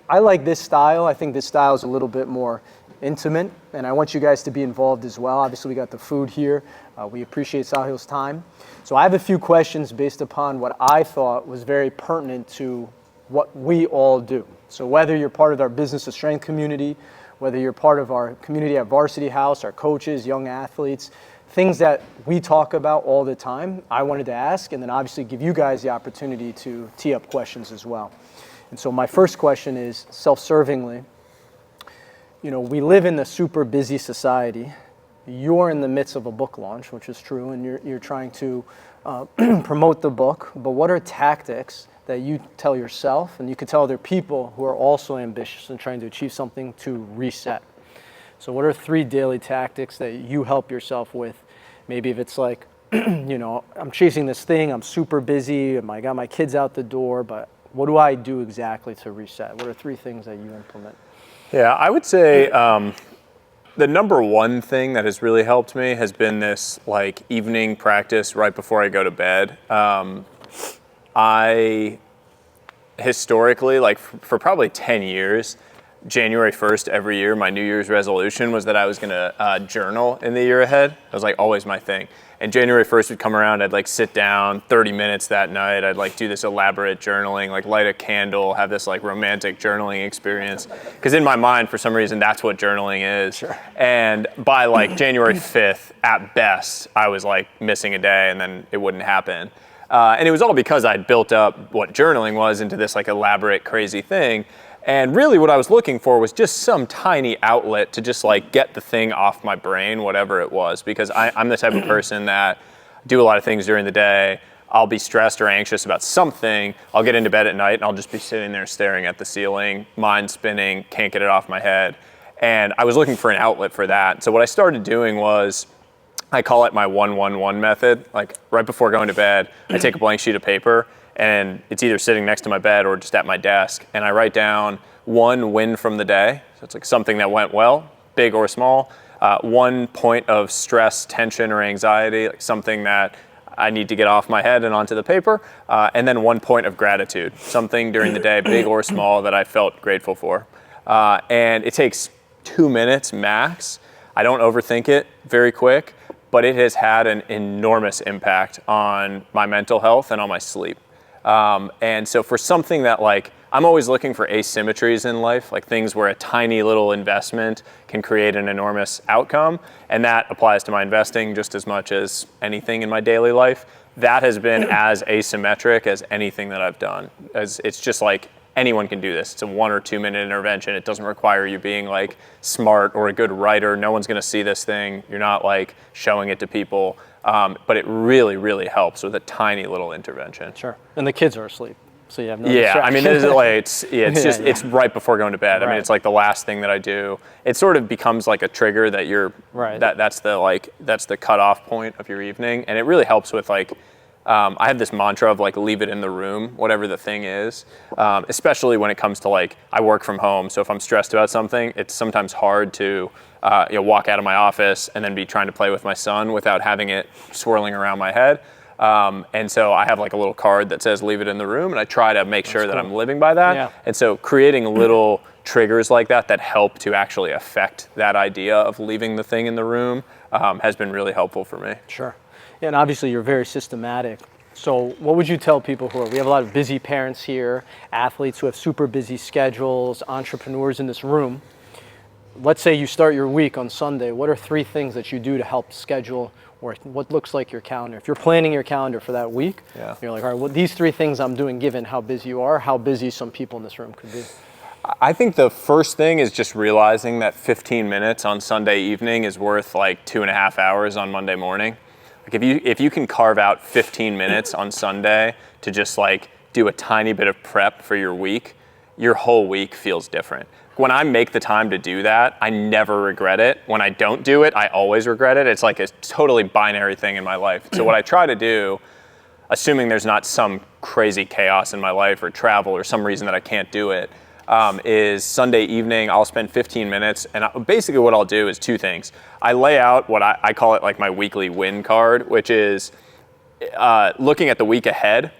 I like this style. I think this style is a little bit more intimate, and I want you guys to be involved as well. Obviously, we got the food here. We appreciate Sahil's time. So I have a few questions based upon what I thought was very pertinent to what we all do. So whether you're part of our Business of Strength community, whether you're part of our community at Varsity House, our coaches, young athletes, things that we talk about all the time, I wanted to ask, and then obviously give you guys the opportunity to tee up questions as well. And so my first question is, self-servingly, we live in a super busy society. You're in the midst of a book launch, which is true, and you're trying to promote the book, but what are tactics that you tell yourself and you can tell other people who are also ambitious and trying to achieve something to reset? So what are 3 daily tactics that you help yourself with? Maybe if it's like, I'm chasing this thing, I'm super busy, I got my kids out the door, but what do I do exactly to reset? What are 3 things that you implement? Yeah, I would say the number one thing that has really helped me has been this like evening practice right before I go to bed. I historically, like for probably 10 years, January 1st every year, my New Year's resolution was that I was gonna journal in the year ahead. That was like always my thing. And January 1st would come around, I'd like sit down 30 minutes that night. I'd like do this elaborate journaling, like light a candle, have this like romantic journaling experience. Because in my mind, for some reason, that's what journaling is. Sure. And by like January 5th, at best, I was like missing a day and then it wouldn't happen. And it was all because I'd built up what journaling was into this like elaborate, crazy thing. And really what I was looking for was just some tiny outlet to just like get the thing off my brain, whatever it was, because I'm the type of person that do a lot of things during the day. I'll be stressed or anxious about something. I'll get into bed at night and I'll just be sitting there staring at the ceiling, mind spinning, can't get it off my head. And I was looking for an outlet for that. So what I started doing was, I call it my 1-1-1 method. Like right before going to bed, I take a blank sheet of paper and it's either sitting next to my bed or just at my desk. And I write down 1 win from the day. So it's like something that went well, big or small. 1 point of stress, tension, or anxiety, like something that I need to get off my head and onto the paper. And then 1 point of gratitude, something during the day, big or small, that I felt grateful for. And it takes 2 minutes max. I don't overthink it, very quick, but it has had an enormous impact on my mental health and on my sleep. And so for something that like, I'm always looking for asymmetries in life, like things where a tiny little investment can create an enormous outcome. And that applies to my investing just as much as anything in my daily life. That has been as asymmetric as anything that I've done. As it's just like, anyone can do this. It's a 1 or 2 minute intervention. It doesn't require you being like smart or a good writer. No one's gonna see this thing. You're not like showing it to people. But it really, really helps with a tiny little intervention. Sure. And the kids are asleep, so you have no distraction. I mean, this is like, it's right before going to bed. Right. I mean, it's like the last thing that I do. It sort of becomes like a trigger that you're, right. That's the cutoff point of your evening. And it really helps with like, I have this mantra of like, leave it in the room, whatever the thing is, especially when it comes to like, I work from home. So if I'm stressed about something, it's sometimes hard to walk out of my office and then be trying to play with my son without having it swirling around my head. And so I have like a little card that says, leave it in the room. And I try to make sure that I'm living by that. Yeah. And so creating little triggers like that help to actually affect that idea of leaving the thing in the room has been really helpful for me. Sure. And obviously you're very systematic. So what would you tell people we have a lot of busy parents here, athletes who have super busy schedules, entrepreneurs in this room. Let's say you start your week on Sunday. What are 3 things that you do to help schedule or what looks like your calendar? If you're planning your calendar for that week, you're like, all right, well, these 3 things I'm doing given how busy you are, how busy some people in this room could be. I think the first thing is just realizing that 15 minutes on Sunday evening is worth like 2.5 hours on Monday morning. Like if you can carve out 15 minutes on Sunday to just like do a tiny bit of prep for your week, your whole week feels different. When I make the time to do that, I never regret it. When I don't do it, I always regret it. It's like a totally binary thing in my life. So what I try to do, assuming there's not some crazy chaos in my life or travel or some reason that I can't do it, is Sunday evening, I'll spend 15 minutes, and basically what I'll do is 2 things. I lay out what I call it like my weekly win card, which is looking at the week ahead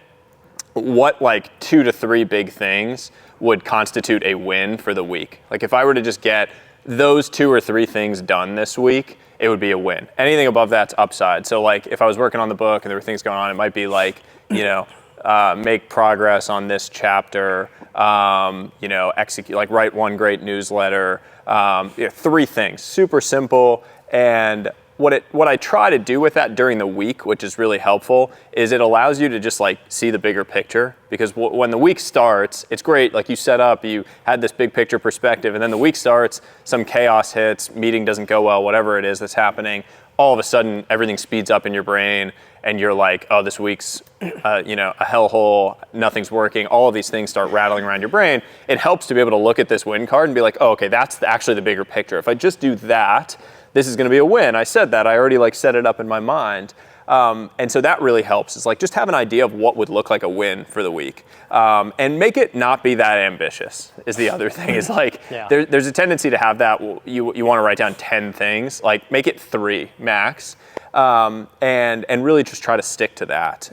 what like 2 to 3 big things would constitute a win for the week. Like if I were to just get those 2 or 3 things done this week, it would be a win. Anything above that's upside. So like if I was working on the book and there were things going on, it might be like, make progress on this chapter, execute, like write one great newsletter, 3 things, super simple. And what I try to do with that during the week, which is really helpful, is it allows you to just like see the bigger picture. Because when the week starts, it's great. Like you set up, you had this big picture perspective, and then the week starts, some chaos hits, meeting doesn't go well, whatever it is that's happening. All of a sudden, everything speeds up in your brain, and you're like, oh, this week's, a hellhole, nothing's working. All of these things start rattling around your brain. It helps to be able to look at this win card and be like, oh, okay, that's actually the bigger picture. If I just do that, this is going to be a win. I said that. I already like set it up in my mind. And so that really helps. It's like just have an idea of what would look like a win for the week. And make it not be that ambitious is the other thing. Is like there's a tendency to have that you want to write down 10 things. Like make it 3 max. And really just try to stick to that.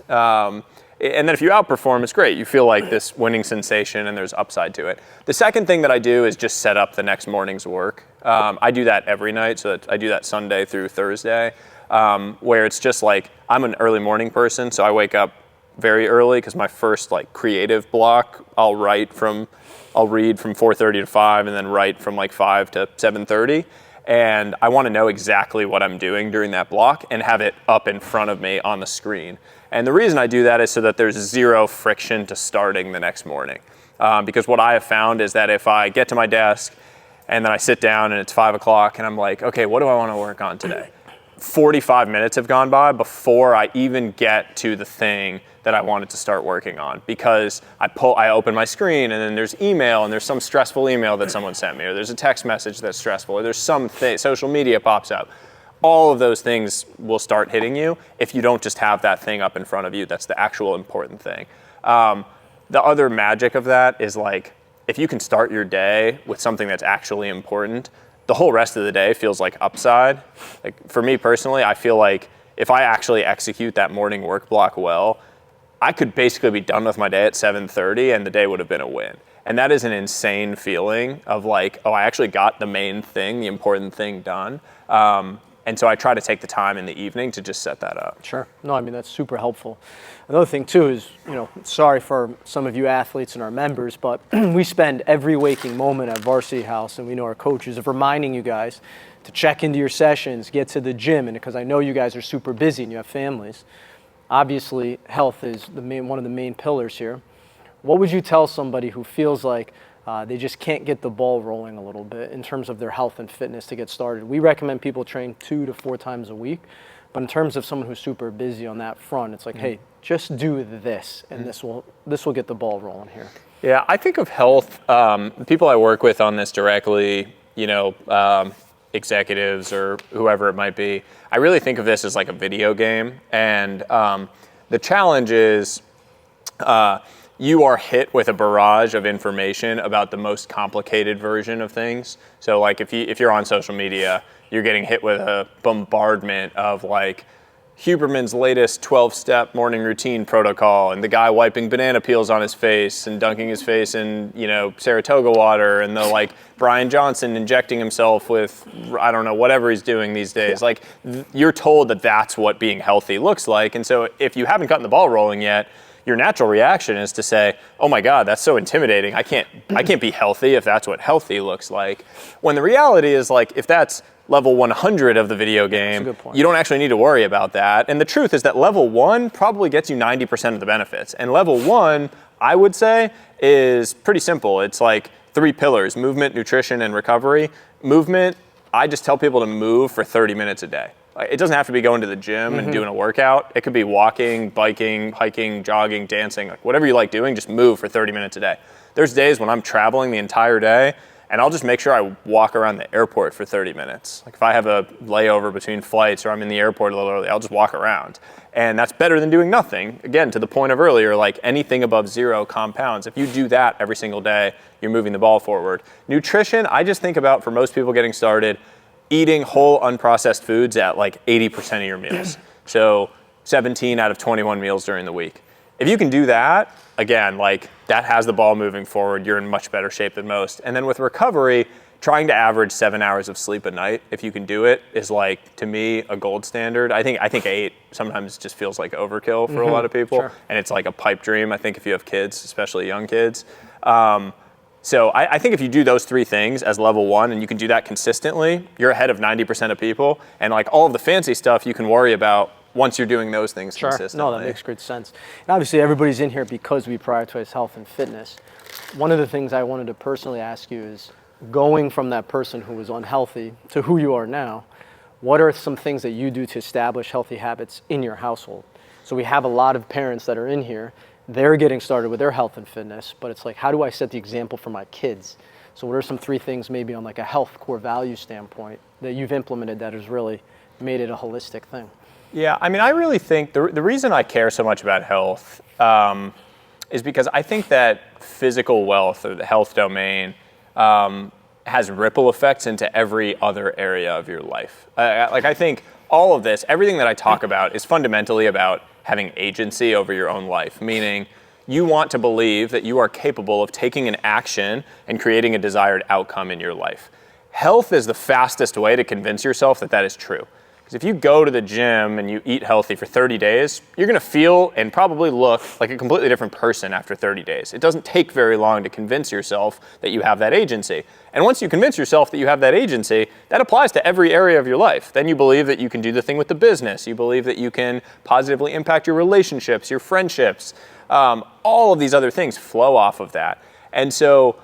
And then if you outperform, it's great. You feel like this winning sensation and there's upside to it. The second thing that I do is just set up the next morning's work. I do that every night. So I do that Sunday through Thursday, where it's just like, I'm an early morning person. So I wake up very early because my first like creative block, I'll read from 4:30 to 5 and then write from like 5 to 7:30. And I want to know exactly what I'm doing during that block and have it up in front of me on the screen. And the reason I do that is so that there's 0 friction to starting the next morning. Because what I have found is that if I get to my desk and then I sit down and it's 5 o'clock and I'm like, okay, what do I want to work on today? 45 minutes have gone by before I even get to the thing that I wanted to start working on, because I open my screen and then there's email and there's some stressful email that someone sent me, or there's a text message that's stressful, or there's something, social media pops up. All of those things will start hitting you if you don't just have that thing up in front of you. That's the actual important thing. The other magic of that is like, if you can start your day with something that's actually important, the whole rest of the day feels like upside. Like for me personally, I feel like if I actually execute that morning work block well, I could basically be done with my day at 7:30 and the day would have been a win. And that is an insane feeling of like, oh, I actually got the main thing, the important thing done. And so I try to take the time in the evening to just set that up. Sure. No, I mean, that's super helpful. Another thing too is, sorry for some of you athletes and our members, but we spend every waking moment at Varsity House, and we know our coaches, of reminding you guys to check into your sessions, get to the gym, and because I know you guys are super busy and you have families. Obviously, health is one of the main pillars here. What would you tell somebody who feels like they just can't get the ball rolling a little bit in terms of their health and fitness to get started? We recommend people train 2 to 4 times a week, but in terms of someone who's super busy on that front, it's like, hey, just do this, and this will get the ball rolling here. Yeah, I think of health. People I work with on this directly, executives or whoever it might be, I really think of this as like a video game. And the challenge is you are hit with a barrage of information about the most complicated version of things. So like if you're on social media, you're getting hit with a bombardment of like Huberman's latest 12-step morning routine protocol, and the guy wiping banana peels on his face and dunking his face in, Saratoga water, and the like Brian Johnson injecting himself with, I don't know, whatever he's doing these days. Yeah. Like you're told that that's what being healthy looks like. And so if you haven't gotten the ball rolling yet, your natural reaction is to say, oh my God, that's so intimidating. I can't be healthy if that's what healthy looks like. When the reality is like, if that's level 100 of the video game, you don't actually need to worry about that. And the truth is that level 1 probably gets you 90% of the benefits. And level 1, I would say, is pretty simple. It's like 3 pillars: movement, nutrition, and recovery. Movement, I just tell people to move for 30 minutes a day. It doesn't have to be going to the gym and doing a workout. It could be walking, biking, hiking, jogging, dancing, like whatever you like doing, just move for 30 minutes a day. There's days when I'm traveling the entire day, and I'll just make sure I walk around the airport for 30 minutes. Like if I have a layover between flights or I'm in the airport a little early, I'll just walk around. And that's better than doing nothing. Again, to the point of earlier, like anything above 0 compounds. If you do that every single day, you're moving the ball forward. Nutrition, I just think about, for most people getting started, eating whole unprocessed foods at like 80% of your meals. So 17 out of 21 meals during the week. If you can do that, again, like that has the ball moving forward. You're in much better shape than most. And then with recovery, trying to average 7 hours of sleep a night, if you can do it, is like, to me, a gold standard. I think 8 sometimes just feels like overkill for a lot of people. Sure. And it's like a pipe dream, I think, if you have kids, especially young kids. So I think if you do those 3 things as level 1 and you can do that consistently, you're ahead of 90% of people. And like all of the fancy stuff you can worry about once you're doing those things consistently. No, that makes great sense. And obviously everybody's in here because we prioritize health and fitness. One of the things I wanted to personally ask you is, going from that person who was unhealthy to who you are now, what are some things that you do to establish healthy habits in your household? So we have a lot of parents that are in here, they're getting started with their health and fitness, but it's like, how do I set the example for my kids? So what are some 3 things maybe on like a health core value standpoint that you've implemented that has really made it a holistic thing? Yeah, I mean, I really think the reason I care so much about health is because I think that physical wealth, or the health domain, has ripple effects into every other area of your life. I think all of this, everything that I talk about, is fundamentally about having agency over your own life, meaning you want to believe that you are capable of taking an action and creating a desired outcome in your life. Health is the fastest way to convince yourself that that is true. Because if you go to the gym and you eat healthy for 30 days, you're going to feel and probably look like a completely different person after 30 days. It doesn't take very long to convince yourself that you have that agency. And once you convince yourself that you have that agency, that applies to every area of your life. Then you believe that you can do the thing with the business. You believe that you can positively impact your relationships, your friendships. All of these other things flow off of that. And so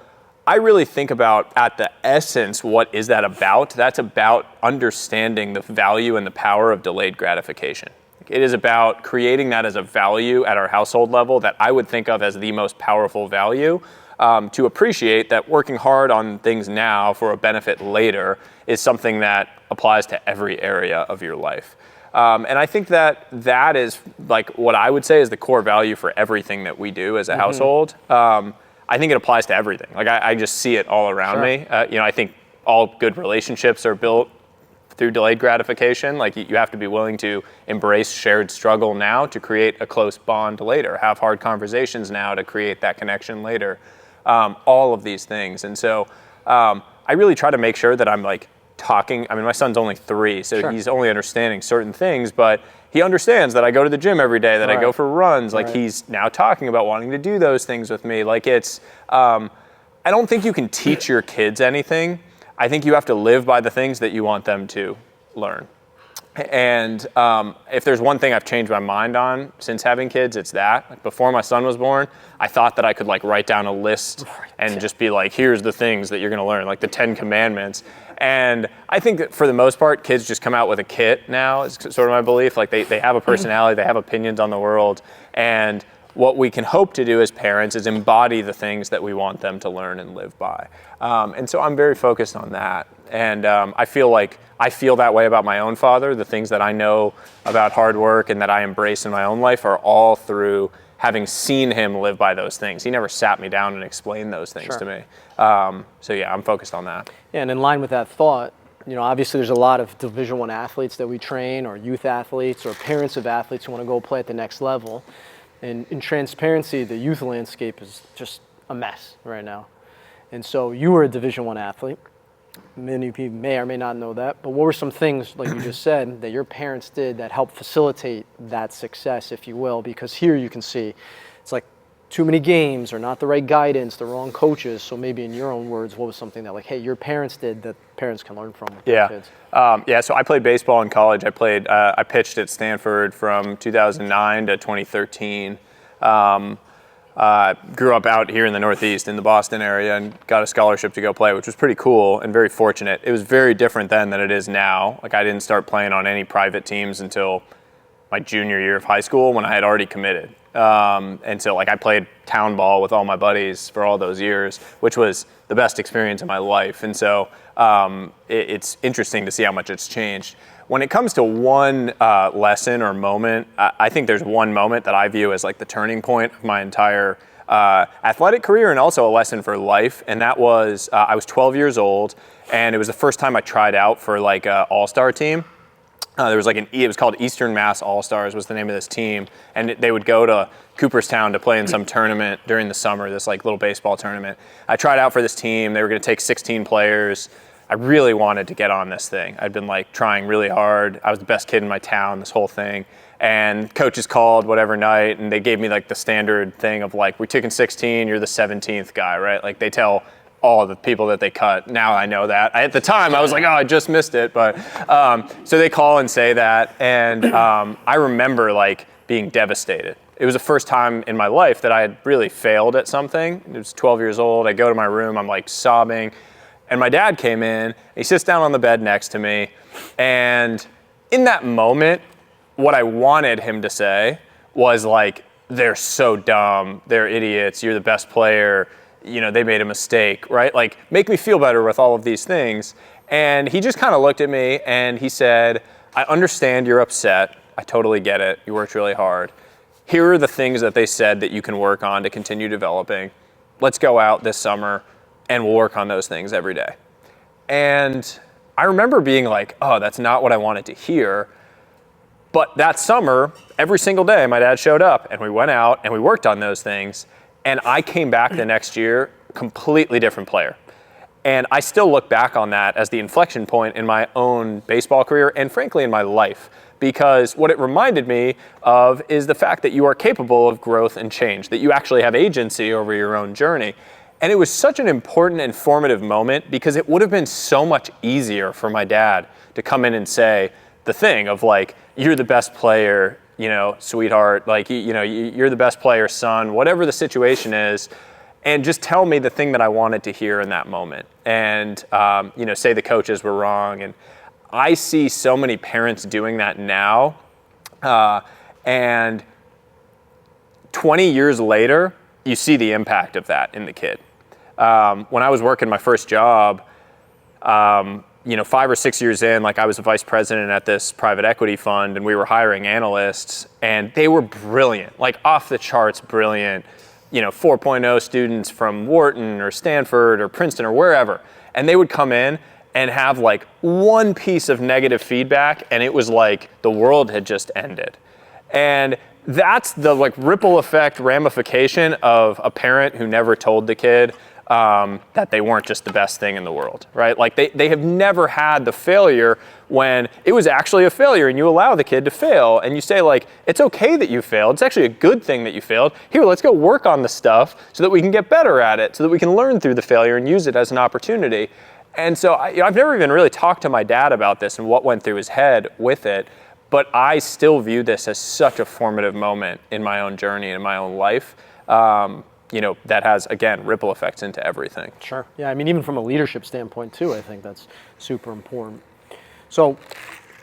I really think about, at the essence, what is that about? That's about understanding the value and the power of delayed gratification. It is about creating that as a value at our household level that I would think of as the most powerful value, to appreciate that working hard on things now for a benefit later is something that applies to every area of your life. And I think that is like what I would say is the core value for everything that we do as a household. I think it applies to everything. Like I just see it all around me. I think all good relationships are built through delayed gratification. Like you have to be willing to embrace shared struggle now to create a close bond later, have hard conversations now to create that connection later. All of these things. And so I really try to make sure that I'm like talking. I mean, my son's only 3, so he's only understanding certain things, but he understands that I go to the gym every day, that I go for runs. Like he's now talking about wanting to do those things with me. Like it's, I don't think you can teach your kids anything. I think you have to live by the things that you want them to learn. And if there's one thing I've changed my mind on since having kids, it's that. Like before my son was born, I thought that I could like write down a list and just be like, here's the things that you're gonna learn, like the 10 commandments. And I think that for the most part, kids just come out with a kit now, is sort of my belief. Like they have a personality, they have opinions on the world. And what we can hope to do as parents is embody the things that we want them to learn and live by. And so I'm very focused on that. And I feel that way about my own father. The things that I know about hard work and that I embrace in my own life are all through having seen him live by those things. He never sat me down and explained those things to me. So yeah, I'm focused on that. Yeah, and in line with that thought, obviously there's a lot of Division I athletes that we train, or youth athletes, or parents of athletes who want to go play at the next level. And in transparency, the youth landscape is just a mess right now. And so you were a Division I athlete. Many people may or may not know that, but what were some things, like you just said, that your parents did that helped facilitate that success, if you will? Because here you can see it's like too many games, or not the right guidance, the wrong coaches. So maybe in your own words, what was something that, like, hey, your parents did that parents can learn from with their kids? So I played baseball in college. I pitched at Stanford from 2009 to 2013. Grew up out here in the Northeast in the Boston area and got a scholarship to go play, which was pretty cool and very fortunate. It was very different then than it is now. Like I didn't start playing on any private teams until my junior year of high school when I had already committed. And so like I played town ball with all my buddies for all those years, which was the best experience of my life. And so it's interesting to see how much it's changed. When it comes to one lesson or moment, I think there's one moment that I view as like the turning point of my entire athletic career, and also a lesson for life. And that was, I was 12 years old, and it was the first time I tried out for like an all-star team. There was it was called Eastern Mass All-Stars was the name of this team. And they would go to Cooperstown to play in some tournament during the summer, this little baseball tournament. I tried out for this team. They were going to take 16 players. I really wanted to get on this thing. I'd been trying really hard. I was the best kid in my town, this whole thing. And coaches called whatever night, and they gave me the standard thing of we're taking 16, you're the 17th guy, right? They tell all the people that they cut. Now I know that. At the time, I was like, oh, I just missed it. But so they call and say that, and I remember being devastated. It was the first time in my life that I had really failed at something. I was 12 years old. I go to my room, I'm sobbing, and my dad came in. He sits down on the bed next to me, and in that moment, what I wanted him to say was they're so dumb, they're idiots, you're the best player, they made a mistake, right? Make me feel better with all of these things. And he just kind of looked at me and he said, I understand you're upset. I totally get it. You worked really hard. Here are the things that they said that you can work on to continue developing. Let's go out this summer and we'll work on those things every day. And I remember being oh, that's not what I wanted to hear. But that summer, every single day, my dad showed up and we went out and we worked on those things. And I came back the next year, completely different player. And I still look back on that as the inflection point in my own baseball career and frankly in my life. Because what it reminded me of is the fact that you are capable of growth and change, that you actually have agency over your own journey. And it was such an important and formative moment because it would have been so much easier for my dad to come in and say the thing of you're the best player, sweetheart, you're the best player, son, whatever the situation is, and just tell me the thing that I wanted to hear in that moment. And, say the coaches were wrong. And I see so many parents doing that now. And 20 years later, you see the impact of that in the kid. When I was working my first job, 5 or 6 years in, I was a vice president at this private equity fund and we were hiring analysts and they were brilliant, off the charts brilliant, 4.0 students from Wharton or Stanford or Princeton or wherever. And they would come in and have one piece of negative feedback and it was the world had just ended. And that's the ripple effect ramification of a parent who never told the kid that they weren't just the best thing in the world, right? They have never had the failure when it was actually a failure and you allow the kid to fail and you say it's okay that you failed. It's actually a good thing that you failed. Here, let's go work on the stuff so that we can get better at it, so that we can learn through the failure and use it as an opportunity. And so I've never even really talked to my dad about this and what went through his head with it, but I still view this as such a formative moment in my own journey, in my own life. That has, again, ripple effects into everything. Sure. Yeah, even from a leadership standpoint, too, I think that's super important. So,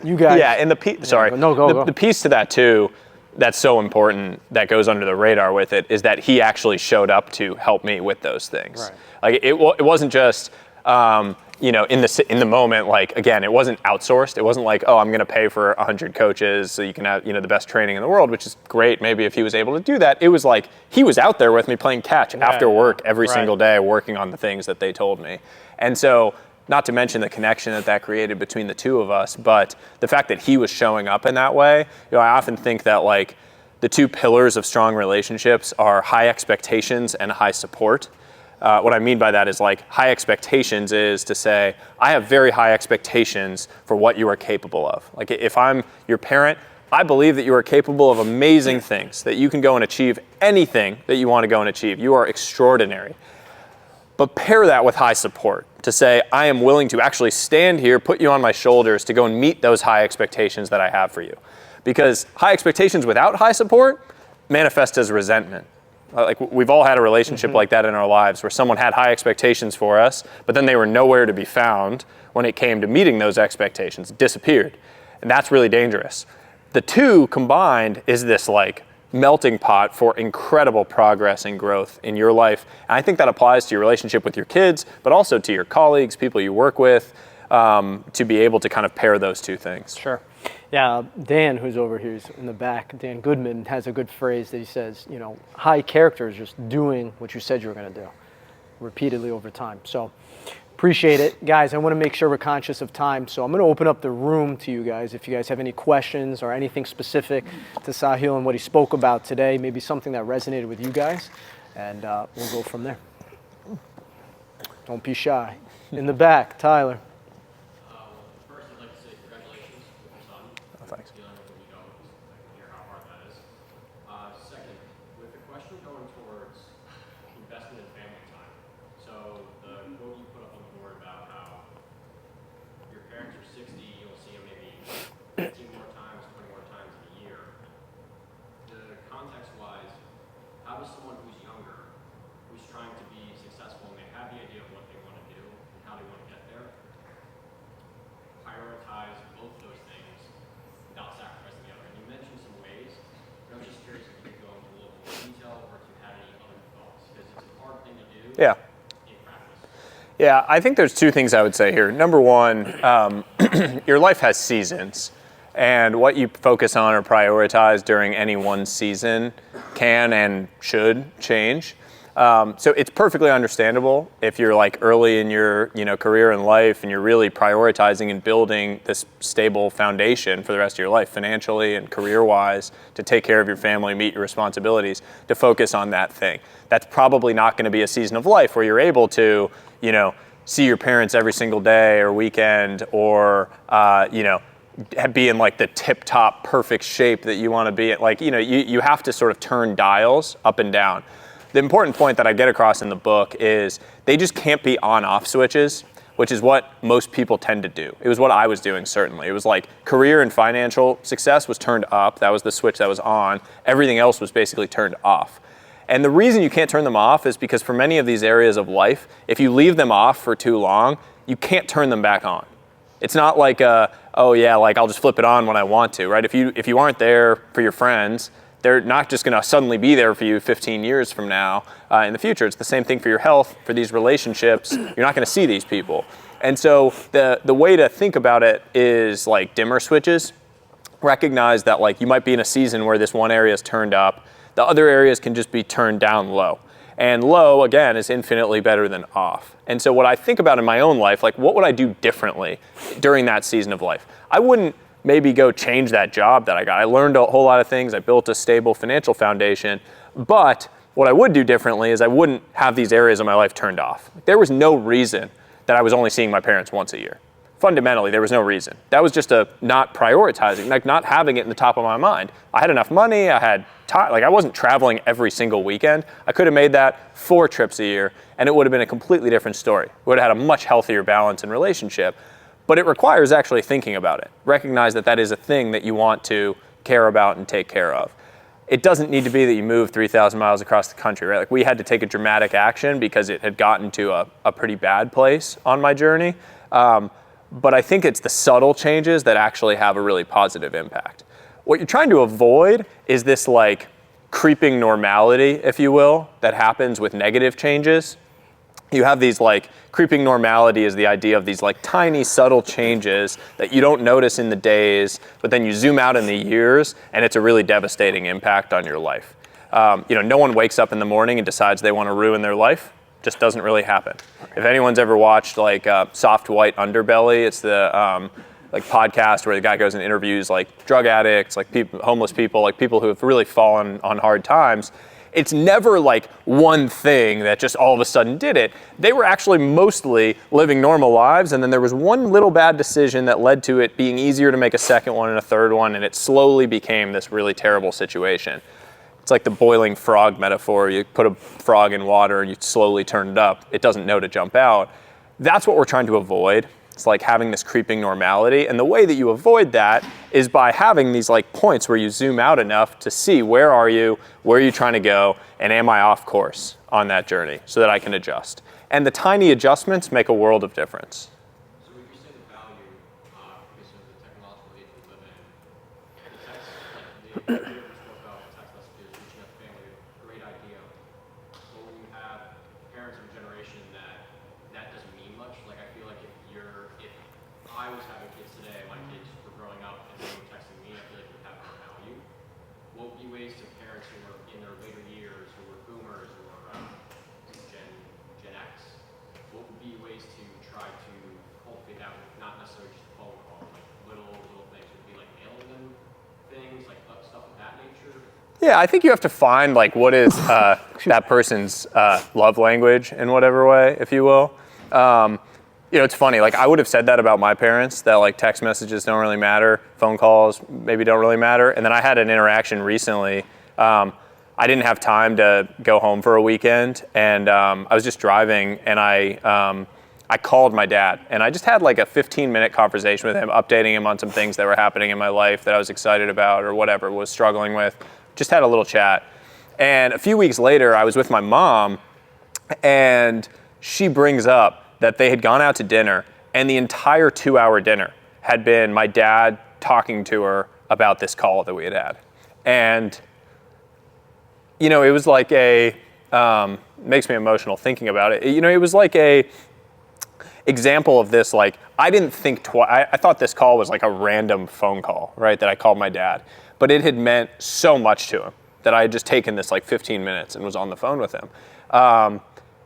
you guys... Yeah, and the piece to that, too, that's so important, that goes under the radar with it, is that he actually showed up to help me with those things. Right. It wasn't just... in the moment, again, it wasn't outsourced. It wasn't oh, I'm going to pay for 100 coaches so you can have, the best training in the world, which is great. Maybe if he was able to do that, it was he was out there with me playing catch after work every single day, working on the things that they told me. And so, not to mention the connection that created between the two of us, but the fact that he was showing up in that way, I often think that the two pillars of strong relationships are high expectations and high support. What I mean by that is high expectations is to say, I have very high expectations for what you are capable of. If I'm your parent, I believe that you are capable of amazing things, that you can go and achieve anything that you want to go and achieve. You are extraordinary. But pair that with high support to say, I am willing to actually stand here, put you on my shoulders to go and meet those high expectations that I have for you. Because high expectations without high support manifest as resentment. We've all had a relationship like that in our lives where someone had high expectations for us, but then they were nowhere to be found when it came to meeting those expectations, disappeared. And that's really dangerous. The two combined is this melting pot for incredible progress and growth in your life. And I think that applies to your relationship with your kids, but also to your colleagues, people you work with, to be able to kind of pair those two things. Sure. Yeah, Dan, who's over here in the back, Dan Goodman, has a good phrase that he says, high character is just doing what you said you were going to do repeatedly over time. So Appreciate it. Guys, I want to make sure we're conscious of time, so I'm going to open up the room to you guys. If you guys have any questions or anything specific to Sahil and what he spoke about today, maybe something that resonated with you guys, and we'll go from there. Don't be shy. In the back, Tyler. First, I'd like to say congratulations with your son. Thanks. Dealing with what you know, I can hear how hard that is. Second, with the question going towards investment in family time. So the quote you put up on the board about how your parents are 60, you'll see them maybe 15 more times, 20 more times in a year. The context-wise, how does someone who's younger, who's trying to be successful and they have the idea of what they want to do and how they want to get there, prioritize both those things without sacrificing the other? And you mentioned some ways, but I'm just curious if you could go into a little more detail or if you had any other thoughts, because it's a hard thing to do Yeah. in practice. Yeah, I think there's two things I would say here. Number one, your life has seasons, and what you focus on or prioritize during any one season can and should change. So it's perfectly understandable if you're like early in your career and life and you're really prioritizing and building this stable foundation for the rest of your life, financially and career-wise, to take care of your family, meet your responsibilities, to focus on that thing. That's probably not going to be a season of life where you're able to, see your parents every single day or weekend, or be in like the tip-top perfect shape that you want to be in. Like, you have to sort of turn dials up and down. The important point that I get across in the book is they just can't be on-off switches, which is what most people tend to do. It was what I was doing, certainly. It was like career and financial success was turned up. That was the switch that was on. Everything else was basically turned off. And the reason you can't turn them off is because for many of these areas of life, if you leave them off for too long, you can't turn them back on. It's not like, I'll just flip it on when I want to, right? If you aren't there for your friends, they're not just going to suddenly be there for you 15 years from now in the future. It's the same thing for your health, for these relationships. You're not going to see these people. And so the way to think about it is like dimmer switches. Recognize that like you might be in a season where this one area is turned up. The other areas can just be turned down low. And low, again, is infinitely better than off. And so what I think about in my own life, like what would I do differently during that season of life? I wouldn't maybe go change that job that I got. I learned a whole lot of things. I built a stable financial foundation. But what I would do differently is I wouldn't have these areas of my life turned off. There was no reason that I was only seeing my parents once a year. Fundamentally, there was no reason. That was just a not prioritizing, like not having it in the top of my mind. I had enough money, I had time, like I wasn't traveling every single weekend. I could have made that 4 trips a year and it would have been a completely different story. We would have had a much healthier balance in relationship. But it requires actually thinking about it. Recognize that that is a thing that you want to care about and take care of. It doesn't need to be that you move 3,000 miles across the country, right? Like we had to take a dramatic action because it had gotten to a pretty bad place on my journey. But I think it's the subtle changes that actually have a really positive impact. What you're trying to avoid is this like creeping normality, if you will, that happens with negative changes. You have these like creeping normality is the idea of these like tiny subtle changes that you don't notice in the days, but then you zoom out in the years and it's a really devastating impact on your life. No one wakes up in the morning and decides they want to ruin their life. Just doesn't really happen. If anyone's ever watched like Soft White Underbelly, it's the like podcast where the guy goes and interviews like drug addicts, like people, homeless people, like people who have really fallen on hard times. It's never like one thing that just all of a sudden did it. They were actually mostly living normal lives, and then there was one little bad decision that led to it being easier to make a second one and a third one, and it slowly became this really terrible situation. It's like the boiling frog metaphor. You put a frog in water and you slowly turn it up. It doesn't know to jump out. That's what we're trying to avoid. It's like having this creeping normality. And the way that you avoid that is by having these like points where you zoom out enough to see where are you trying to go, and am I off course on that journey so that I can adjust. And the tiny adjustments make a world of difference. So would you say the value, because of the technological age we live in, the text, like the video you spoke about, the text messages, reaching out to family, great idea. But when you have parents of a generation that doesn't mean much, like I feel like if I was having kids today, my kids were growing up and they were texting me, I feel like it would have more value. What would be ways to parents who are in their later years, who are boomers, or Gen X, what would be ways to Yeah, I think you have to find like what is that person's love language in whatever way, if you will. It's funny. Like I would have said that about my parents, that like text messages don't really matter, phone calls maybe don't really matter. And then I had an interaction recently. I didn't have time to go home for a weekend, and I was just driving, and I called my dad, and I just had like a 15-minute conversation with him, updating him on some things that were happening in my life that I was excited about or whatever, was struggling with. Just had a little chat. And a few weeks later, I was with my mom, and she brings up that they had gone out to dinner, and the entire 2-hour dinner had been my dad talking to her about this call that we had had. And, it was like makes me emotional thinking about it. It was like a example of this, like, I didn't think twice. I thought this call was like a random phone call, right, that I called my dad. But it had meant so much to him that I had just taken this like 15 minutes and was on the phone with him.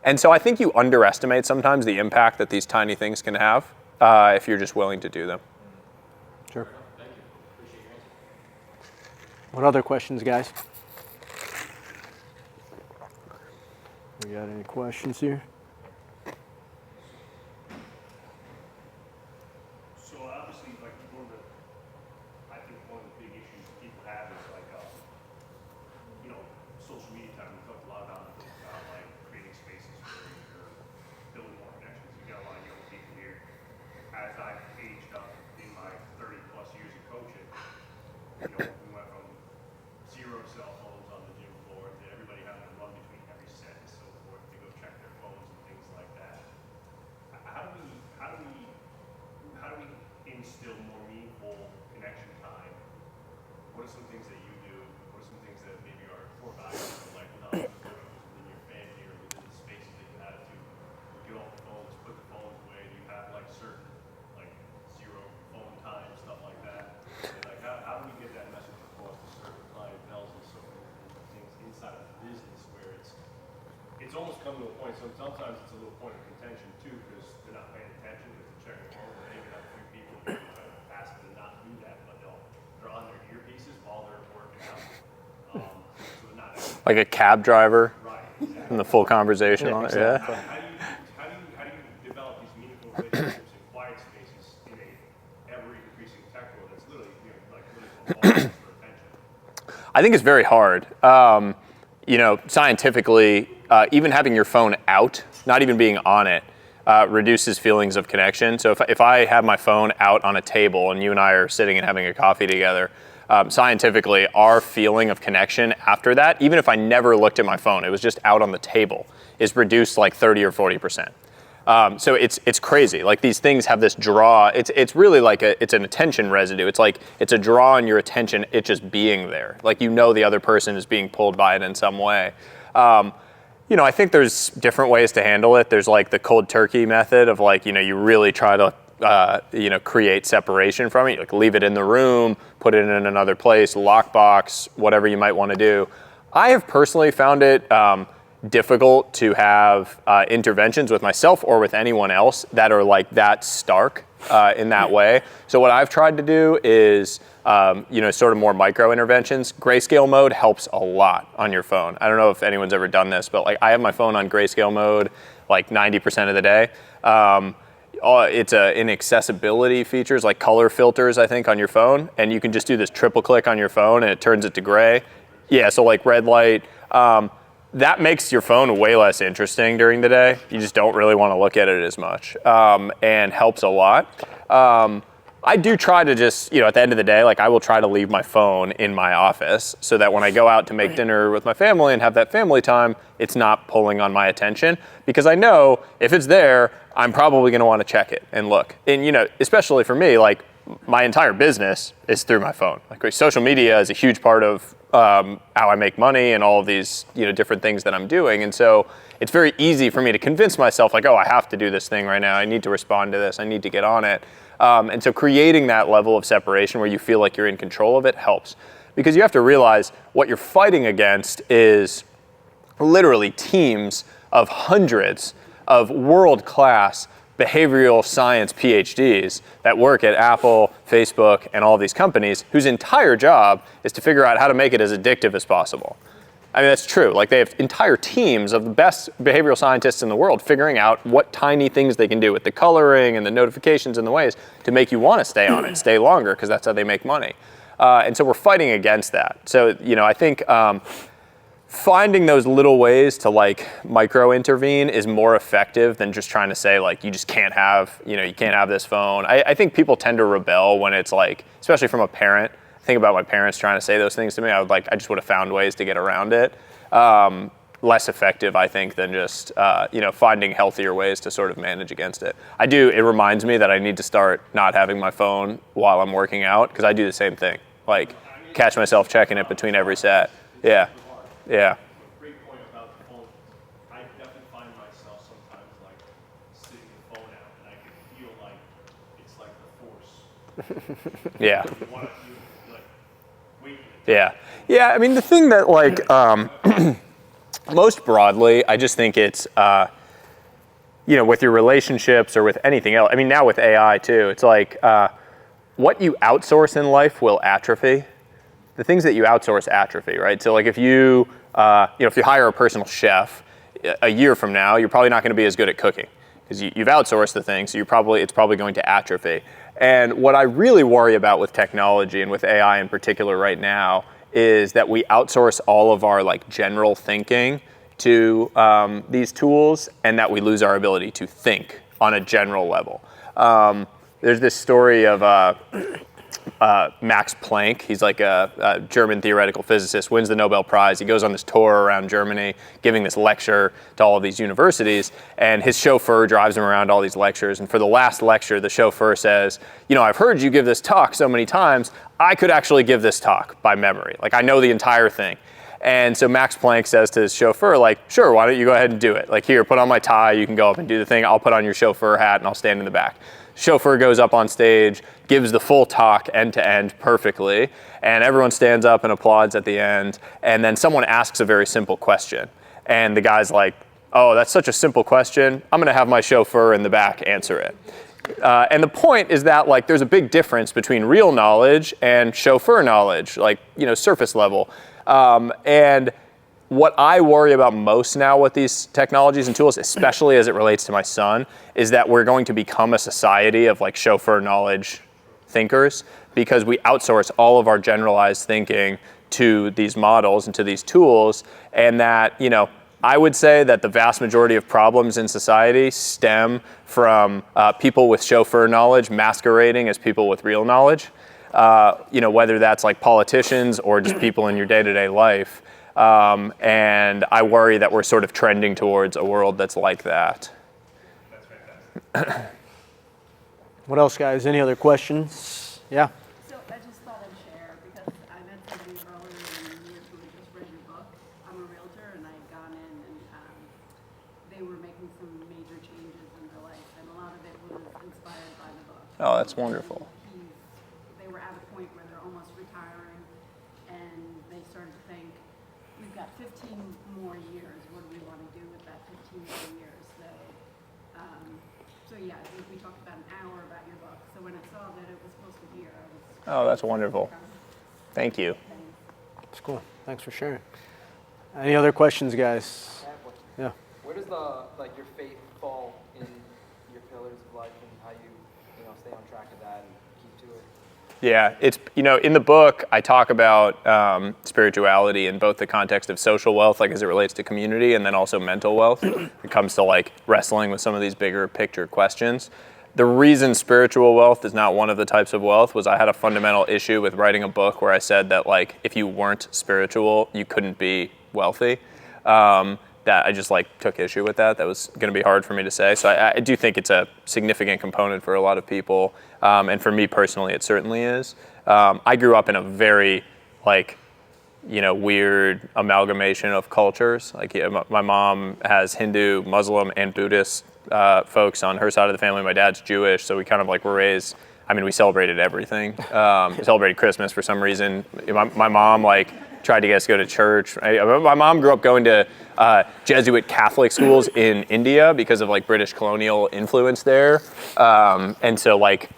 And so I think you underestimate sometimes the impact that these tiny things can have if you're just willing to do them. Sure. What other questions, guys? We got any questions here? So obviously, like I think one of the big issues people have is like, social media time. We talked a lot about like creating spaces for building more connections. You got a lot of young people here. As I've aged up in my 30+ years of coaching, we went from 0 cell phones on the gym floor to everybody having to run between every set and so forth to go check their phones and things like that. How do we instill more meaningful connection time? What are some things that you do? What are some things that maybe are core values, like within your family or within the spaces that you have to get off the phones, put the phones away? Do you have like certain like 0 phone time, stuff like that? And like how do we get that message across to certain clientele and so forth, things inside of the business where it's almost come to a point, sometimes it's a little point of contention too, because they're not paying attention, because they're checking their phone, or maybe not a few people trying to ask them to not do that, but they're on their earpieces while they're working out. So they're not actually, Like a cab driver right, exactly. and the full conversation on it, yeah. How do you develop these meaningful relationships in quiet spaces in a ever-increasing tech world that's literally, calling for attention? I think it's very hard. Scientifically, even having your phone out, not even being on it, reduces feelings of connection. So if I have my phone out on a table and you and I are sitting and having a coffee together, scientifically, our feeling of connection after that, even if I never looked at my phone, it was just out on the table, is reduced like 30 or 40%. So it's crazy. Like these things have this draw. It's really like it's an attention residue. It's like it's a draw on your attention. It just being there. Like the other person is being pulled by it in some way. I think there's different ways to handle it. There's like the cold turkey method of like you really try to create separation from it. Like leave it in the room, put it in another place, lockbox, whatever you might want to do. I have personally found it difficult to have interventions with myself or with anyone else that are like that stark in that way. So what I've tried to do is, sort of more micro interventions. Grayscale mode helps a lot on your phone. I don't know if anyone's ever done this, but like I have my phone on grayscale mode like 90% of the day. It's in accessibility features like color filters, I think, on your phone, and you can just do this triple click on your phone and it turns it to gray. Yeah, so like red light. That makes your phone way less interesting during the day. You just don't really want to look at it as much, and helps a lot. I do try to just, at the end of the day, like I will try to leave my phone in my office so that when I go out to make dinner with my family and have that family time, it's not pulling on my attention, because I know if it's there, I'm probably going to want to check it and look. And, especially for me, like my entire business is through my phone. Like social media is a huge part of how I make money and all of these, different things that I'm doing. And so it's very easy for me to convince myself like, oh, I have to do this thing right now. I need to respond to this. I need to get on it. And so creating that level of separation where you feel like you're in control of it helps, because you have to realize what you're fighting against is literally teams of hundreds of world-class behavioral science PhDs that work at Apple, Facebook, and all these companies whose entire job is to figure out how to make it as addictive as possible. I mean, that's true. Like, they have entire teams of the best behavioral scientists in the world figuring out what tiny things they can do with the coloring and the notifications and the ways to make you want to stay on it, stay longer, because that's how they make money. And so we're fighting against that. So, I think finding those little ways to like micro intervene is more effective than just trying to say like, you just can't have, you can't have this phone. I think people tend to rebel when it's like, especially from a parent. Think about my parents trying to say those things to me. I just would have found ways to get around it. Less effective, I think, than just, finding healthier ways to sort of manage against it. It reminds me that I need to start not having my phone while I'm working out, because I do the same thing. Like, catch myself checking it between every set. Yeah. Yeah. Great point about the phone. I definitely find myself sometimes like sitting the phone out, and I can feel like it's like the force. Yeah. You want to like wait. Yeah. Yeah. I mean, the thing that like most broadly, I just think it's with your relationships or with anything else. I mean, now with AI too, it's like what you outsource in life will atrophy. The things that you outsource atrophy, right? So like if you hire a personal chef, a year from now, you're probably not going to be as good at cooking because you've outsourced the thing. So it's probably going to atrophy. And what I really worry about with technology and with AI in particular right now is that we outsource all of our like general thinking to these tools, and that we lose our ability to think on a general level. There's this story of Max Planck. He's like a German theoretical physicist, wins the Nobel Prize. He goes on this tour around Germany giving this lecture to all of these universities, and his chauffeur drives him around all these lectures. And for the last lecture, the chauffeur says, I've heard you give this talk so many times, I could actually give this talk by memory. Like, I know the entire thing. And so Max Planck says to his chauffeur, like, sure, why don't you go ahead and do it? Like, here, put on my tie, you can go up and do the thing. I'll put on your chauffeur hat and I'll stand in the back. Chauffeur goes up on stage, gives the full talk end to end perfectly, and everyone stands up and applauds at the end. And then someone asks a very simple question. And the guy's like, oh, that's such a simple question. I'm going to have my chauffeur in the back answer it. And the point is that like there's a big difference between real knowledge and chauffeur knowledge, like, surface level. And what I worry about most now with these technologies and tools, especially as it relates to my son, is that we're going to become a society of like chauffeur knowledge thinkers, because we outsource all of our generalized thinking to these models and to these tools. And that, I would say that the vast majority of problems in society stem from people with chauffeur knowledge masquerading as people with real knowledge. Whether that's like politicians or just people in your day-to-day life. And I worry that we're sort of trending towards a world that's like that. That's fantastic. What else, guys? Any other questions? Yeah. So I just thought I'd share, because I met somebody earlier in the year who had just read your book. I'm a realtor, and I had gone in, and they were making some major changes in their life, and a lot of it was inspired by the book. Oh, that's wonderful. They were at a point where they're almost retiring, and they started to think, we've got 15 more years. What do we want to do with that 15 more years? So yeah, I think we talked about an hour about your book. So when I saw that it was supposed to be here, I was. Oh, that's wonderful. Thank you. That's cool. Thanks for sharing. Any other questions, guys? Yeah. Where does your faith fall in your pillars of life, and how you stay on track of that and keep to it? Yeah, it's, in the book, I talk about spirituality in both the context of social wealth, like as it relates to community, and then also mental wealth. It comes to like wrestling with some of these bigger picture questions. The reason spiritual wealth is not one of the types of wealth was I had a fundamental issue with writing a book where I said that like if you weren't spiritual, you couldn't be wealthy. That I just like took issue with that. That was going to be hard for me to say. So I do think it's a significant component for a lot of people. And for me personally, it certainly is. I grew up in a very weird amalgamation of cultures. Like my mom has Hindu, Muslim, and Buddhist folks on her side of the family. My dad's Jewish. So we kind of were raised, we celebrated everything. We celebrated Christmas for some reason. My mom tried to get us to go to church. My mom grew up going to Jesuit Catholic schools in India because of like British colonial influence there. And so like,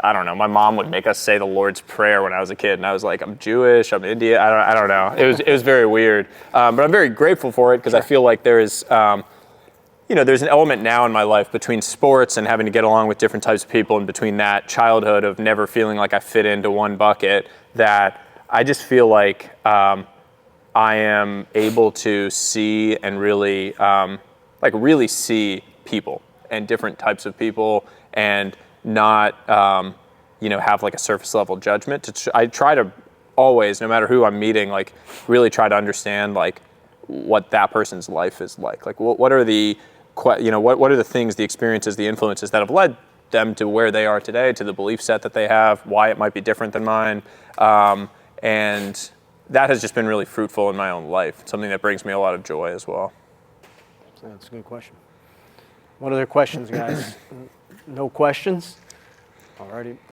I don't know, my mom would make us say the Lord's Prayer when I was a kid, and I was like, I'm Jewish, I'm Indian, I don't know. It was very weird. But I'm very grateful for it because I feel like there is, there's an element now in my life between sports and having to get along with different types of people, and between that childhood of never feeling like I fit into one bucket, that I just feel like I am able to see and really, really see people and different types of people, and not, have like a surface level judgment. I try to always, no matter who I'm meeting, like really try to understand like what that person's life is like. Like what are the, what are the things, the experiences, the influences that have led them to where they are today, to the belief set that they have, why it might be different than mine. And that has just been really fruitful in my own life. Something that brings me a lot of joy as well. That's a good question. What other questions, guys? No questions? Alrighty.